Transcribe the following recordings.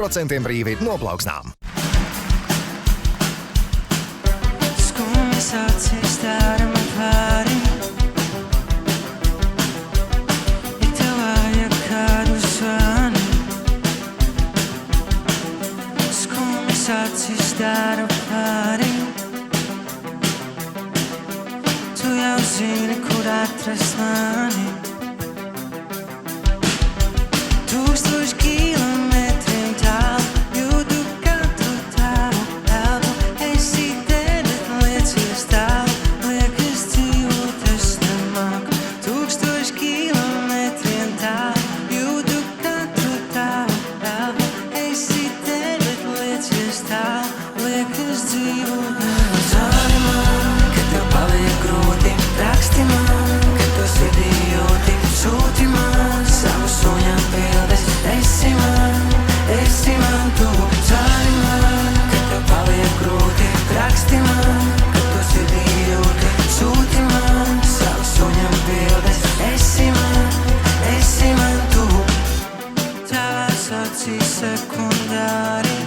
10% brīvi no plauksnām. Skumjas acis dara man pāri. Ja tev vajag kādu zvani, skumjas acis dara pāri. Tu jau zini, kur atrast mani. 1000 kilometriem tālu, jūtu katru tavu elpu. Esi te, bet liecies tālu, liekas dzīvot es nemāku. 1000 kilometriem tālu, jūtu katru tavu elpu. Esi te, bet liecies tālu, liekas dzīvot nemāku. Zvani man, kad tev paliek grūti, raksti man, kad tu sirdī jūti, sūti man savu suņām bildes. Esi man tu, zvani man, kad tev paliek grūti, raksti man, kad tu sirdī jūti, sūti man savu suņām bildes. Esi man tu, tavās acīs sekundāri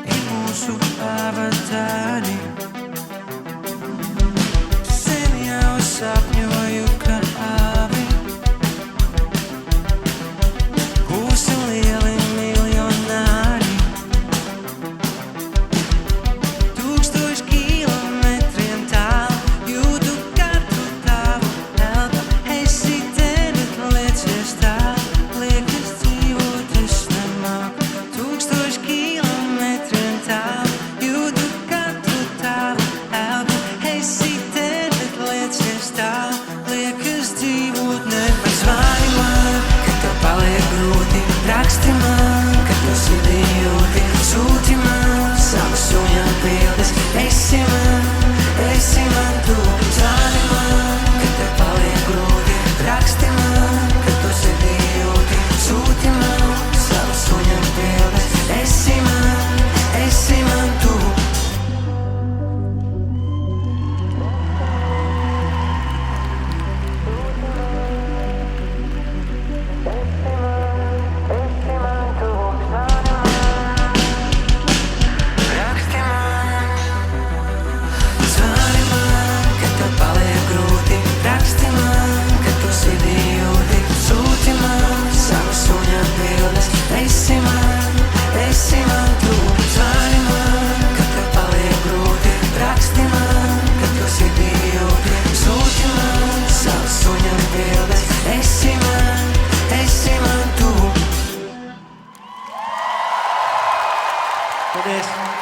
ir mūsu avatāri. Sen jau sapņoju, ka abi būsim lieli miljonāri. 1000 kilometriem tālu, jūtu katru tavu elpu. Esi te, bet liecies tālu, liekas dzīvot es nemāku. 1000 kilometriem tālu, jūtu katru tavu elpu. Esi te, bet liecies tālu, liekas dzīvot nemāku. Zvani man, kad tev paliek grūti, raksti man, kad tu sirdī jūti, sūti man savu suņām bildes. Esi man tu, zvani man, kad tev paliek grūti, raksti man, kad tu sirdī jūti, sūti man savu suņām bildes. Esi man tu. Raksti man, zvani man, kad tev paliek grūti, raksti man, kad tu sirdī jūti, sūti man savu suņām bildes. Esi man tu, zvani man, kad tev paliek grūti, raksti man, kad tu sirdī jūti, sūti man savu suņām bildes. Esi man tu. Paldies!